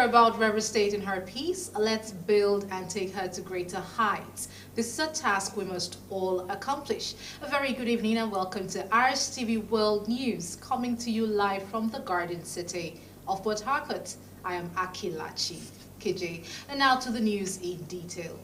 About Rstv in her piece, let's build and take her to greater heights. This is a task we must all accomplish. A very good evening and welcome to Rstv World News, coming to you live from the Garden City of Port Harcourt. I am Akilachi KJ. And now to the news in detail.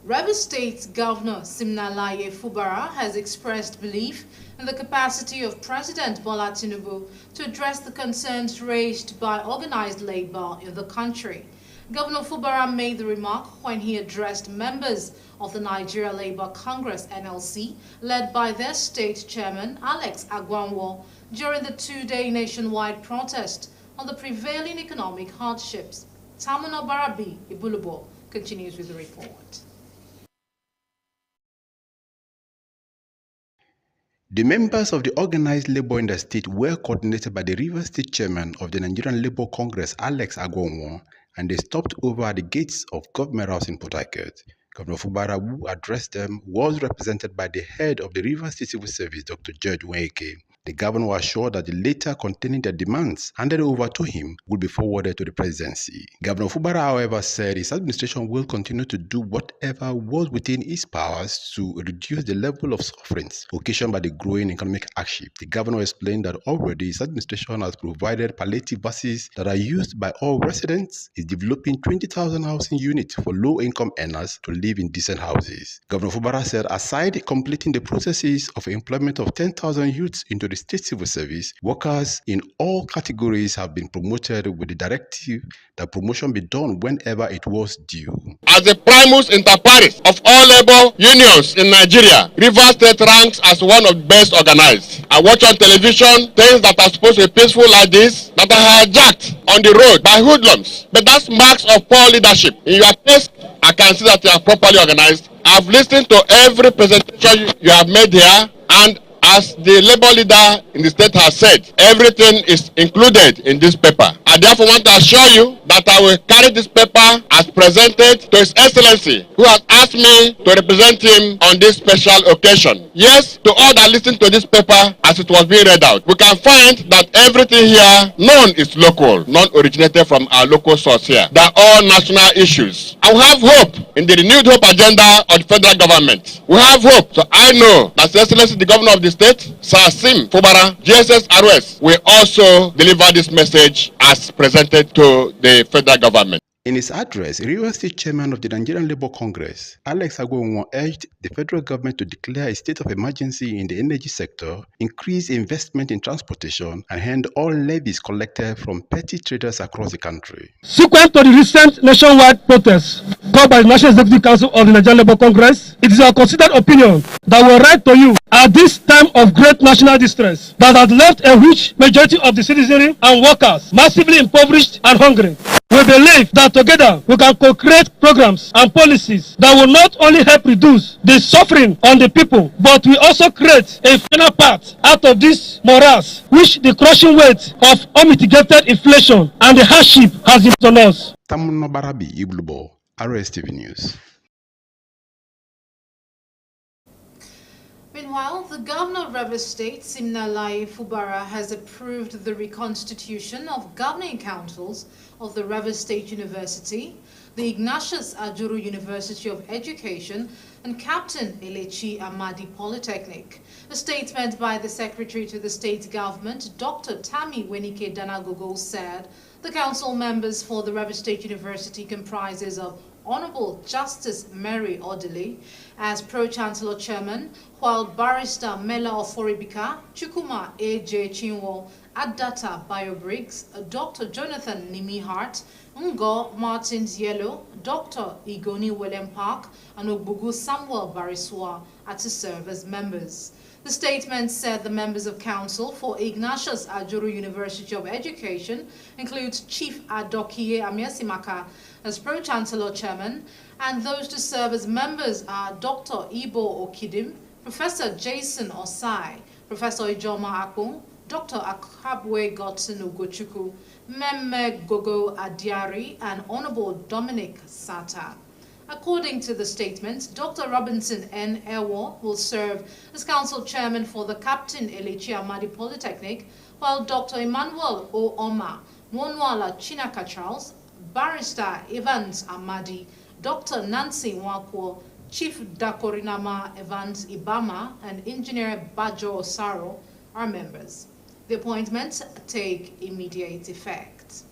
Rivers State Governor Siminalayi Fubara has expressed belief in the capacity of President Bola Tinubu to address the concerns raised by organized labor in the country. Governor Fubara made the remark when he addressed members of the Nigeria Labour Congress (NLC), led by their state chairman Alex Agwanwo, during the two-day nationwide protest on the prevailing economic hardships. Tamuno Barabi Ibulubo continues with the report. The members of the organized labor in the state were coordinated by the Rivers State chairman of the Nigerian Labour Congress, Alex Agwanwo, and they stopped over at the gates of Government House in Port Harcourt. Governor Fubara, who addressed them, was represented by the head of the Rivers State Civil Service, Dr. George Weke. The governor was assured that the letter containing the demands handed over to him would be forwarded to the presidency. Governor Fubara, however, said his administration will continue to do whatever was within his powers to reduce the level of sufferings occasioned by the growing economic hardship. The governor explained that already his administration has provided palliative buses that are used by all residents, is developing 20,000 housing units for low-income earners to live in decent houses. Governor Fubara said aside completing the processes of employment of 10,000 youths into the state civil service, workers in all categories have been promoted with the directive that promotion be done whenever it was due. As the primus inter pares of all labor unions in Nigeria, Rivers State ranks as one of the best organized. I watch on television things that are supposed to be peaceful like this that are hijacked on the road by hoodlums. But that's marks of poor leadership. In your case, I can see that you are properly organized. I've listened to every presentation you have made here, and as the labor leader in the state has said, everything is included in this paper. I therefore want to assure you that I will carry this paper as presented to His Excellency, who has asked me to represent him on this special occasion. Yes, to all that listen to this paper as it was being read out, we can find that everything here, none is local, none originated from our local source here. They are all national issues. I have hope in the renewed hope agenda of the federal government. We have hope. So I know that His Excellency, the governor of the state, Sir Sim Fubara, GSS will also deliver this message as presented to the federal government. In his address, Rivers State Chairman of the Nigerian Labour Congress, Alex Agwanwo, urged the federal government to declare a state of emergency in the energy sector, increase investment in transportation, and end all levies collected from petty traders across the country. Subsequent to the recent nationwide protests called by the National Executive Council of the Nigerian Labour Congress, it is our considered opinion that we write to you at this time of great national distress that has left a huge majority of the citizenry and workers massively impoverished and hungry. We believe that together we can co-create programs and policies that will not only help reduce the suffering on the people, but we also create a final path out of this morass, which the crushing weight of unmitigated inflation and the hardship has imposed on us. Tamuno Barabi Ibulubo, Rstv News. Meanwhile, the governor of Rivers State, Siminalayi Fubara, has approved the reconstitution of governing councils of the Rivers State University, the Ignatius Ajuru University of Education, and Captain Elechi Amadi Polytechnic. A statement by the Secretary to the State Government, Dr. Tammy Wenike Danagogo, said the council members for the Rivers State University comprises of Honorable Justice Mary Odili as Pro-Chancellor Chairman, while Barrister Mela Oforibika, Chukuma A.J. Chinwo, Adata Bio-Briggs, Dr. Jonathan Nimihart, Ngo Martins Yellow, Dr. Igoni Willem Park, and Ogbugu Samuel Bariswa are to serve as members. The statement said the members of council for Ignatius Ajuru University of Education includes Chief Adokiye Amiasimaka as Pro-Chancellor Chairman, and those to serve as members are Dr. Ibo Okidim, Professor Jason Osai, Professor Ijoma Akpong, Dr. Akabwe Godson Ugochukwu, Memme Gogo Adiari, and Honorable Dominic Sata. According to the statement, Dr. Robinson N. Ewo will serve as council chairman for the Captain Elechi Amadi Polytechnic, while Dr. Emmanuel O. Oma, Monwala Chinaka Charles, Barrister Evans Amadi, Dr. Nancy Nwakwo, Chief Dakorinama Evans Ibama, and Engineer Bajo Osaro are members. The appointments take immediate effect.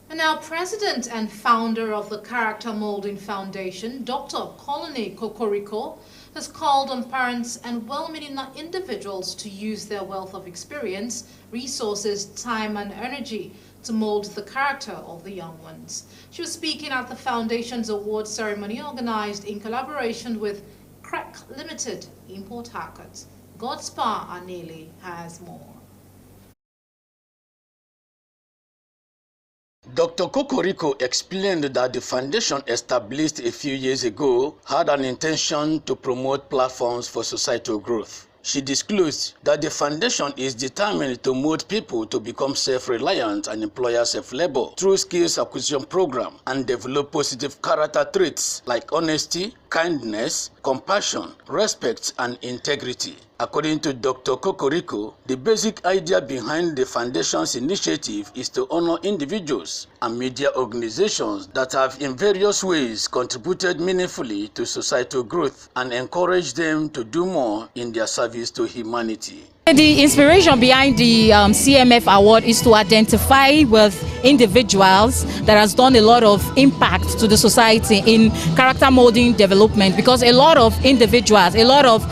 And now, President and founder of the Character Molding Foundation, Dr. Colony Kokoriko, has called on parents and well-meaning individuals to use their wealth of experience, resources, time, and energy to mold the character of the young ones. She was speaking at the Foundation's award ceremony organized in collaboration with Crack Limited in Port Harcourt. Godspar Anele has more. Dr. Kokoriko explained that the foundation established a few years ago had an intention to promote platforms for societal growth. She disclosed that the foundation is determined to mold people to become self-reliant and employers of labor through skills acquisition program and develop positive character traits like honesty, kindness, compassion, respect, and integrity. According to Dr. Kokoriko, the basic idea behind the foundation's initiative is to honor individuals and media organizations that have in various ways contributed meaningfully to societal growth and encourage them to do more in their service to humanity. The inspiration behind the CMF award is to identify with individuals that has done a lot of impact to the society in character molding development, because a lot of individuals, a lot of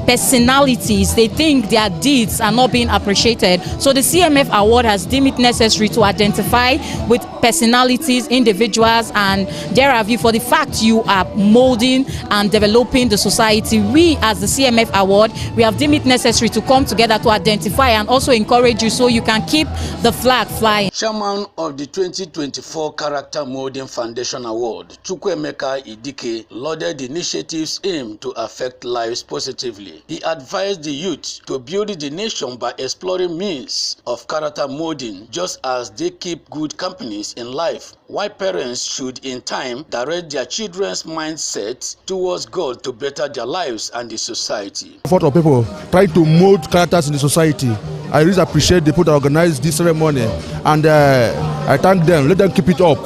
personalities, they think their deeds are not being appreciated. So the CMF award has deemed it necessary to identify with personalities, individuals, and thereof for the fact you are molding and developing the society. We as the CMF award, we have deemed it necessary to come together to identify and also encourage you so you can keep the flag flying. Chairman of the 2024 Character Molding Foundation Award, Chukwuemeka Idike, lauded the initiative's aim to affect lives positively. He advised the youth to build the nation by exploring means of character molding, just as they keep good companies in life, why parents should in time direct their children's mindset towards God to better their lives and the society. A lot of people try to mold characters in the society. I really appreciate the people that organize this ceremony, and I thank them. Let them keep it up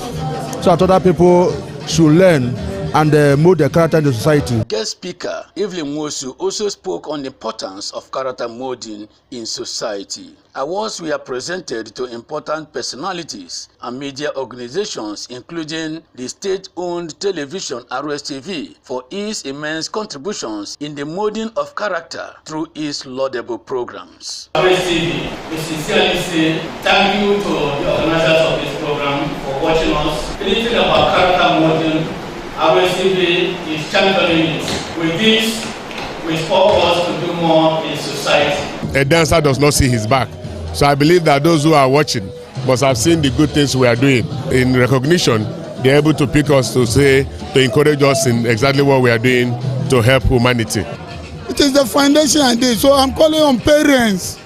so that other people should learn and mold their character in the society. Guest speaker Evelyn Wosu also spoke on the importance of character molding in society. Awards were presented to important personalities and media organizations, including the state-owned television Rstv, for its immense contributions in the molding of character through its laudable programs. Rstv, we sincerely say thank you to the organizers of this program for watching us. Anything about character molding, Rstv is championing it. With this, we support us to do more in society. A dancer does not see his back. So I believe that those who are watching must have seen the good things we are doing. In recognition, they're able to pick us to say, to encourage us in exactly what we are doing to help humanity. It is the foundation I did, so I'm calling on parents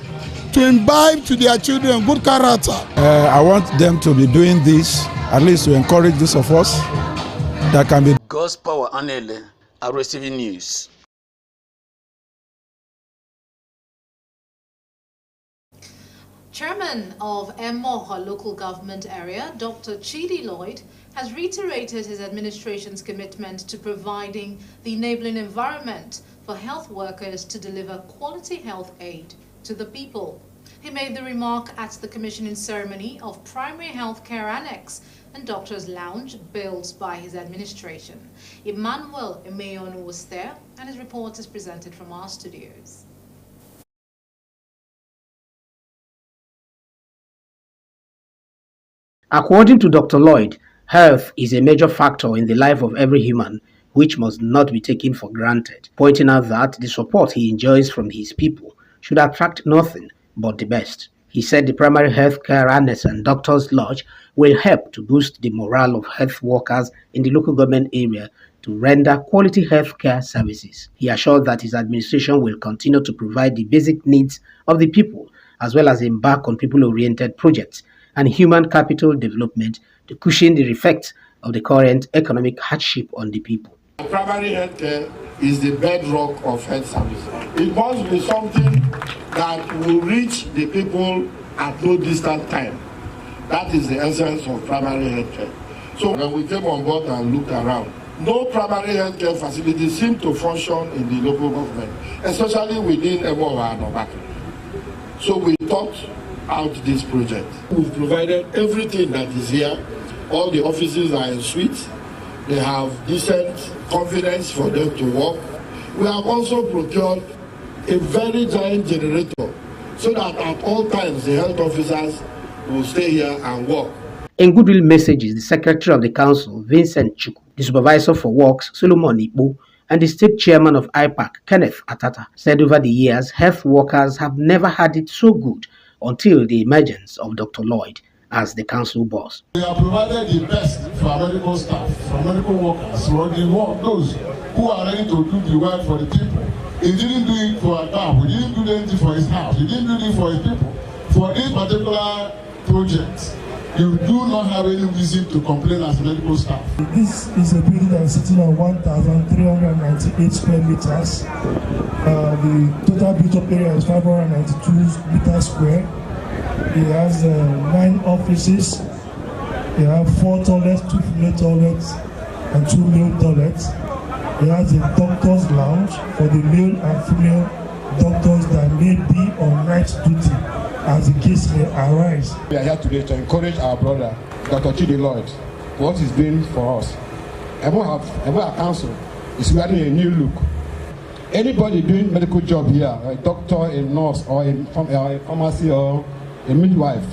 to imbibe to their children good character. I want them to be doing this, at least to encourage those of us that can be. God's Power Anele, Rstv News. Chairman of Emoha local government area, Dr. Chidi Lloyd, has reiterated his administration's commitment to providing the enabling environment for health workers to deliver quality health aid to the people. He made the remark at the commissioning ceremony of Primary Healthcare Annex and Doctors' Lounge built by his administration. Emmanuel Emeonu was there, and his report is presented from our studios. According to Dr. Lloyd, health is a major factor in the life of every human, which must not be taken for granted, pointing out that the support he enjoys from his people should attract nothing but the best. He said the primary health care annex and doctors' lodge will help to boost the morale of health workers in the local government area to render quality health care services. He assured that his administration will continue to provide the basic needs of the people, as well as embark on people-oriented projects and human capital development to cushion the effects of the current economic hardship on the people. Primary health care is the bedrock of health service. It must be something that will reach the people at no distant time. That is the essence of primary health care. So when we came on board and looked around, no primary health care facility seemed to function in the local government, especially within Emoha and Obake. So we thought out this project. We've provided everything that is here. All the offices are in suites. They have decent confidence for them to work. We have also procured a very giant generator so that at all times the health officers will stay here and work. In goodwill messages, the Secretary of the Council, Vincent Chuku, the Supervisor for Works, Solomon Ibu, and the State Chairman of IPAC, Kenneth Atata, said over the years, health workers have never had it so good until the emergence of Dr. Lloyd as the council boss. We have provided the best for our medical staff, for medical workers, for those who are ready to do the work for the people. He didn't do it for a town, he didn't do anything for his house, he didn't do it for his people. For this particular project, you do not have any reason to complain as medical staff. This is a building that is sitting on 1,398 square meters. The total built-up area is 592 meters square. It has 9 offices. It has 4 toilets, 2 female toilets, and 2 male toilets. It has a doctor's lounge for the male and female doctors that may be on night duty as the case may arise. We are here today to encourage our brother, Dr. Chidi Lloyd, for what he's doing for us. Emoha Council is wearing a new look. Anybody doing medical job here, a doctor, a nurse, or a pharmacy, or a midwife,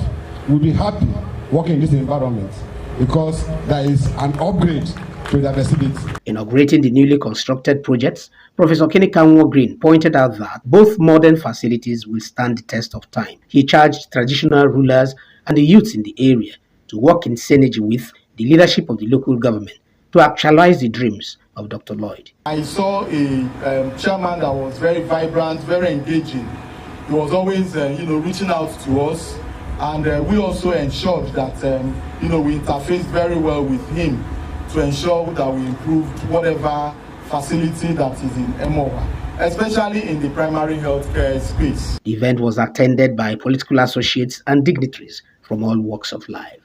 will be happy working in this environment because there is an upgrade to their facility. Inaugurating the newly constructed projects, Professor Kenny Kanwo Green pointed out that both modern facilities will stand the test of time. He charged traditional rulers and the youths in the area to work in synergy with the leadership of the local government to actualize the dreams of Dr. Lloyd. I saw a chairman that was very vibrant, very engaging. He was always, reaching out to us, and we also ensured that, we interfaced very well with him to ensure that we improved whatever facility that is in Emoha, especially in the primary health care space. The event was attended by political associates and dignitaries from all walks of life.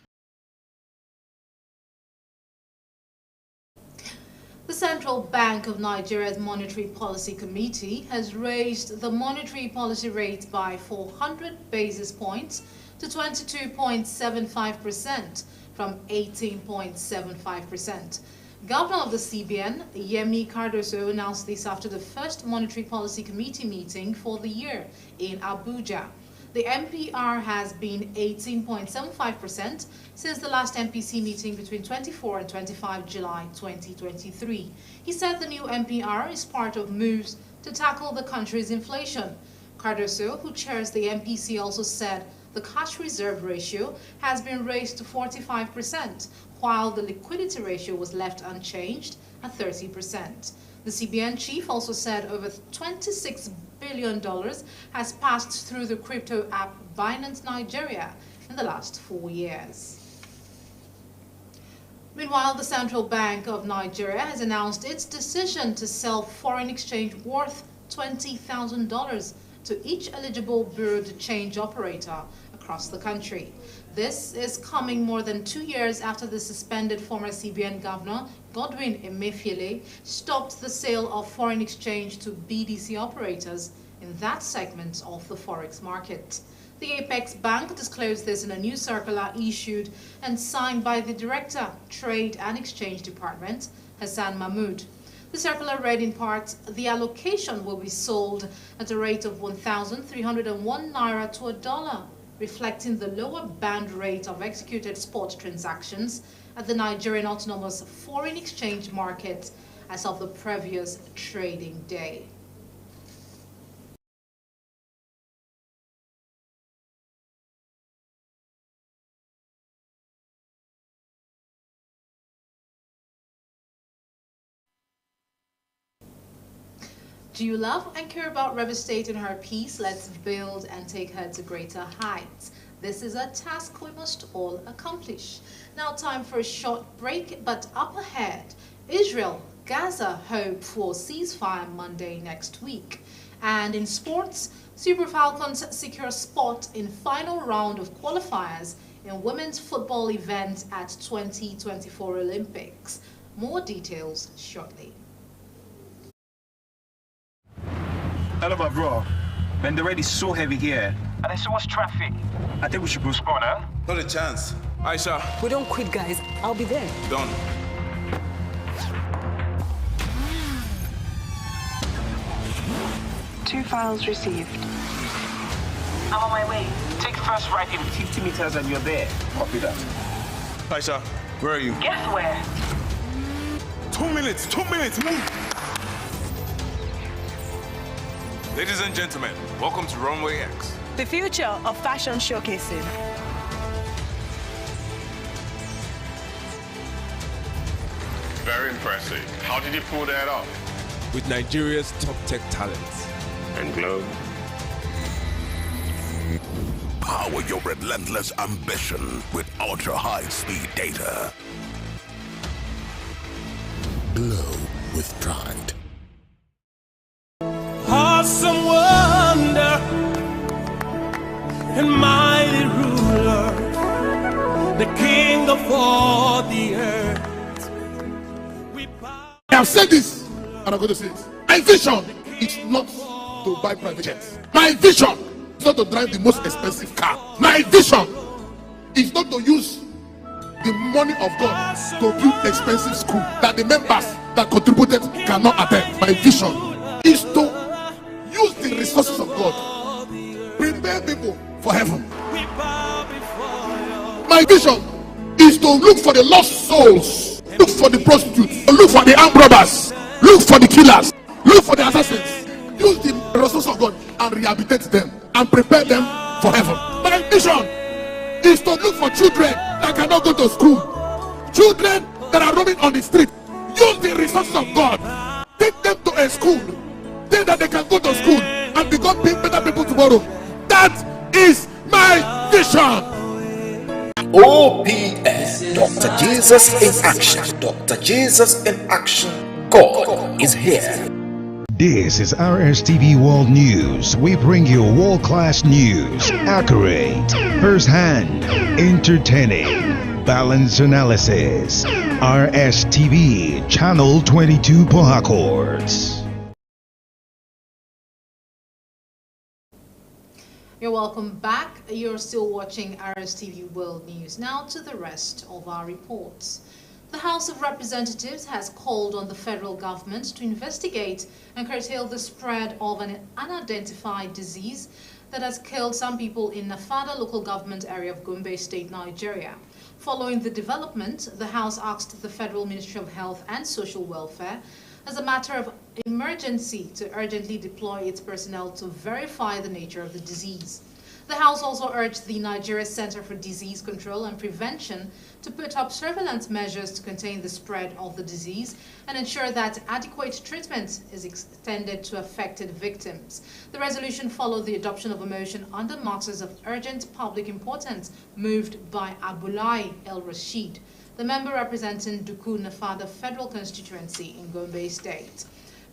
The Central Bank of Nigeria's Monetary Policy Committee has raised the monetary policy rate by 400 basis points to 22.75% from 18.75%. Governor of the CBN, Yemi Cardoso, announced this after the first Monetary Policy Committee meeting for the year in Abuja. The MPR has been 18.75% since the last MPC meeting between 24 and 25 July 2023. He said the new MPR is part of moves to tackle the country's inflation. Cardoso, who chairs the MPC, also said the cash reserve ratio has been raised to 45%, while the liquidity ratio was left unchanged at 30%. The CBN chief also said over $26 billion has passed through the crypto app Binance Nigeria in the last 4 years. Meanwhile, the Central Bank of Nigeria has announced its decision to sell foreign exchange worth $20,000 to each eligible bureau de change operator across the country. This is coming more than 2 years after the suspended former CBN governor, Godwin Emefiele, stopped the sale of foreign exchange to BDC operators in that segment of the forex market. The Apex Bank disclosed this in a new circular issued and signed by the Director, Trade and Exchange Department, Hassan Mahmood. The circular read in part, the allocation will be sold at a rate of 1,301 naira to $1, reflecting the lower band rate of executed spot transactions at the Nigerian Autonomous Foreign Exchange Market as of the previous trading day. Do you love and care about Rstv State and her peace? Let's build and take her to greater heights. This is a task we must all accomplish. Now time for a short break, but up ahead, Israel, Gaza hope for ceasefire Monday next week. And in sports, Super Falcons secure spot in final round of qualifiers in women's football event at 2024 Olympics. More details shortly. Hello, my bro. Man, the rain is so heavy here. And there's so much traffic. I think we should postpone, huh? Not a chance. Aisha. We don't quit, guys. I'll be there. Done. Two files received. I'm on my way. Take first right in 50 meters and you're there. Copy that. Aisha, where are you? Guess where? 2 minutes. 2 minutes. Move. Ladies and gentlemen, welcome to Runway X. The future of fashion showcasing. Very impressive. How did you pull that off? With Nigeria's top tech talents. And Glow. Power your relentless ambition with ultra-high-speed data. Glow with pride. Awesome wonder and mighty ruler, the king of all the earth. I have said this, and I'm going to say it. My vision is not to buy private jets. My vision is not to drive the most expensive car. My vision is not to use the money of God to build expensive school that the members that contributed cannot attend. My vision is to use the resources of God, prepare people for heaven. My vision is to look for the lost souls, look for the prostitutes, look for the armed robbers, look for the killers, look for the assassins. Use the resources of God and rehabilitate them and prepare them for heaven. My vision is to look for children that cannot go to school, children that are roaming on the street. Use the resources of God, take them to a school, so that they can go to school and become better people tomorrow. That is my vision. OPS, Dr. Jesus in Action. Dr. Jesus in Action. God is here. This is Rstv World News. We bring you world-class news, accurate, first-hand, entertaining, balanced analysis. Rstv, Channel 22 Port Harcourt. You're welcome back. You're still watching Rstv World News. Now to the rest of our reports. The House of Representatives has called on the federal government to investigate and curtail the spread of an unidentified disease that has killed some people in Nafada local government area of Gombe State, Nigeria. Following the development, the House asked the Federal Ministry of Health and Social Welfare, as a matter of emergency, to urgently deploy its personnel to verify the nature of the disease. The House also urged the Nigeria Center for Disease Control and Prevention to put up surveillance measures to contain the spread of the disease and ensure that adequate treatment is extended to affected victims. The resolution followed the adoption of a motion under matters of urgent public importance moved by Abulai El Rashid. the member representing Duku Nafada Federal Constituency in Gombe State.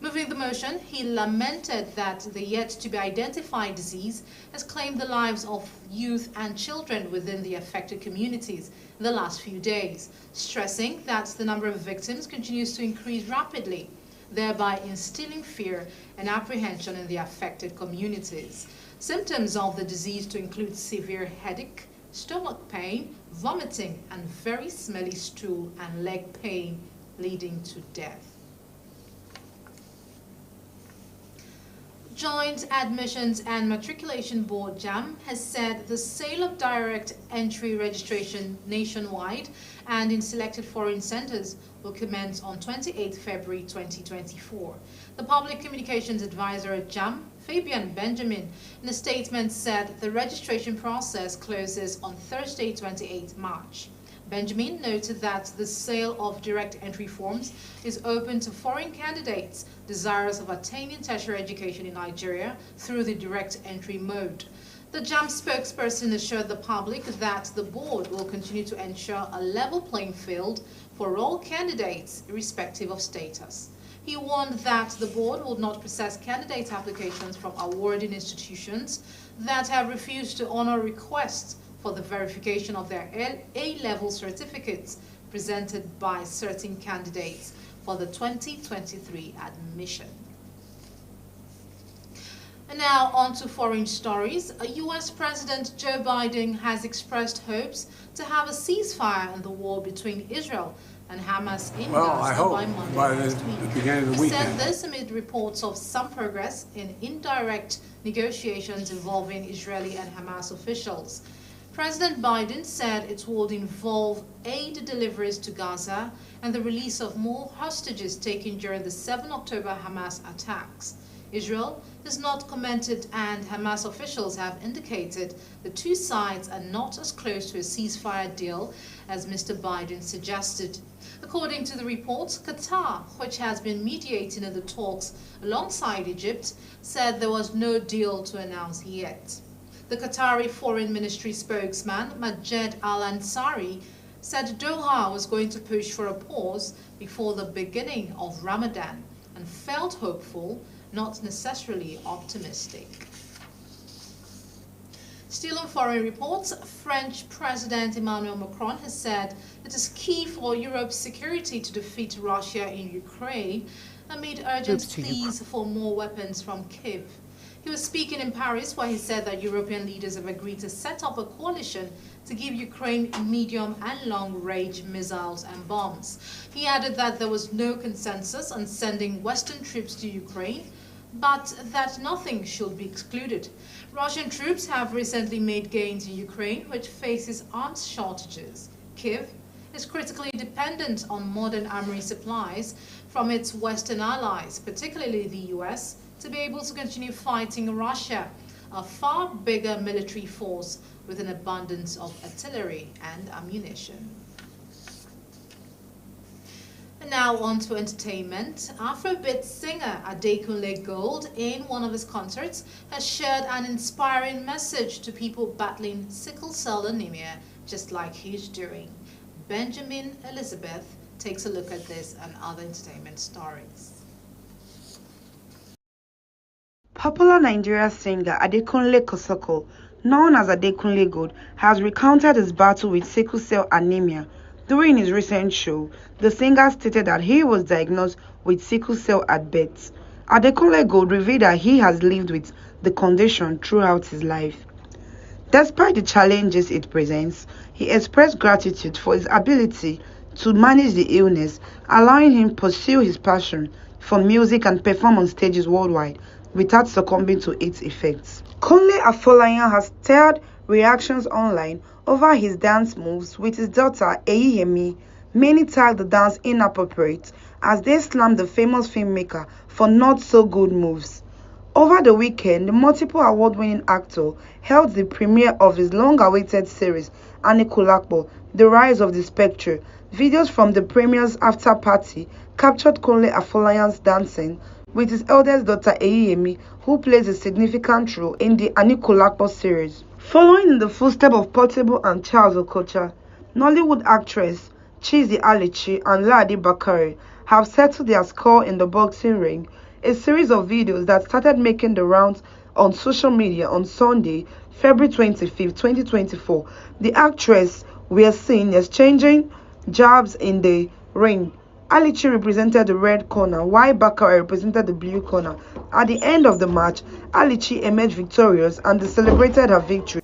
Moving the motion, he lamented that the yet-to-be-identified disease has claimed the lives of youth and children within the affected communities in the last few days, stressing that the number of victims continues to increase rapidly, thereby instilling fear and apprehension in the affected communities. Symptoms of the disease to include severe headache, stomach pain, vomiting, and very smelly stool and leg pain, leading to death. Joint Admissions and Matriculation Board (JAM) has said the sale of direct entry registration nationwide and in selected foreign centers will commence on 28 February 2024. The Public Communications Advisor at JAM, Fabian Benjamin, in a statement said the registration process closes on Thursday, 28 March. Benjamin noted that the sale of direct entry forms is open to foreign candidates desirous of attaining tertiary education in Nigeria through the direct entry mode. The JAM spokesperson assured the public that the board will continue to ensure a level playing field for all candidates, irrespective of status. He warned that the board would not process candidate applications from awarding institutions that have refused to honor requests for the verification of their A-level certificates presented by certain candidates for the 2023 admission. And now on to foreign stories. US President Joe Biden has expressed hopes to have a ceasefire in the war between Israel and Hamas in Gaza by Monday next week. The beginning of the weekend. He said this amid reports of some progress in indirect negotiations involving Israeli and Hamas officials. President Biden said it would involve aid deliveries to Gaza and the release of more hostages taken during the 7 October Hamas attacks. Israel has not commented, and Hamas officials have indicated the two sides are not as close to a ceasefire deal as Mr. Biden suggested. According to the reports, Qatar, which has been mediating in the talks alongside Egypt, said there was no deal to announce yet. The Qatari Foreign Ministry spokesman, Majed Al-Ansari, said Doha was going to push for a pause before the beginning of Ramadan and felt hopeful, not necessarily optimistic. Still on foreign reports, French President Emmanuel Macron has said it is key for Europe's security to defeat Russia in Ukraine amid urgent pleas for more weapons from Kyiv. He was speaking in Paris, where he said that European leaders have agreed to set up a coalition to give Ukraine medium and long-range missiles and bombs. He added that there was no consensus on sending Western troops to Ukraine, but that nothing should be excluded. Russian troops have recently made gains in Ukraine, which faces arms shortages. Kyiv is critically dependent on modern armory supplies from its Western allies, particularly the US, to be able to continue fighting Russia, a far bigger military force with an abundance of artillery and ammunition. And now on to entertainment. Afrobeat singer Adekunle Gold, in one of his concerts, has shared an inspiring message to people battling sickle cell anemia, just like he's doing. Benjamin Elizabeth takes a look at this and other entertainment stories. Popular Nigerian singer Adekunle Kosoko, known as Adekunle Gold, has recounted his battle with sickle cell anemia. During his recent show, the singer stated that he was diagnosed with sickle cell at birth. Adekunle Gold revealed that he has lived with the condition throughout his life. Despite the challenges it presents, he expressed gratitude for his ability to manage the illness, allowing him to pursue his passion for music and perform on stages worldwide without succumbing to its effects. Kunle Afolayan has stirred reactions online over his dance moves with his daughter Eyiyemi. Many tagged the dance inappropriate as they slammed the famous filmmaker for not so good moves. Over the weekend, the multiple award-winning actor held the premiere of his long-awaited series Anikulapo, The Rise of the Spectre. Videos from the premiere's after party captured Kunle Afolayan's dancing with his eldest daughter Eyiyemi, who plays a significant role in the Anikulapo series. Following in the footsteps of Portable and Charles Okocha, Nollywood actress Chizi Alichi and Ladi Bakari have settled their score in the boxing ring. A series of videos that started making the rounds on social media on Sunday, February 25, 2024. The actress were seen exchanging jabs in the ring. Alichi represented the red corner, while Bakari represented the blue corner. At the end of the match, Alichi emerged victorious and celebrated her victory.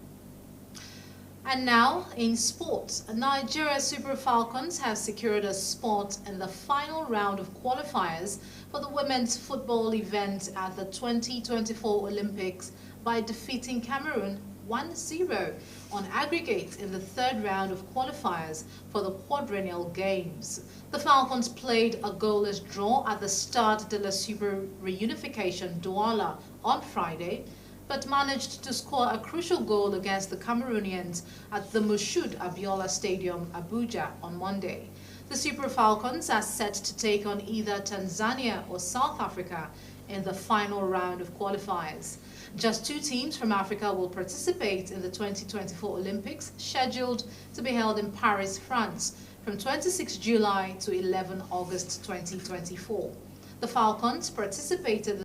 And now, in sports, Nigeria Super Falcons have secured a spot in the final round of qualifiers for the women's football event at the 2024 Olympics by defeating Cameroon 1-0 on aggregate in the third round of qualifiers for the quadrennial games. The Falcons played a goalless draw at the Stade de la Super Reunification Douala on Friday, but managed to score a crucial goal against the Cameroonians at the Moshood Abiola Stadium, Abuja, on Monday. The Super Falcons are set to take on either Tanzania or South Africa in the final round of qualifiers. Just 2 teams from Africa will participate in the 2024 Olympics, scheduled to be held in Paris, France, from 26 July to 11 August 2024. The Falcons participated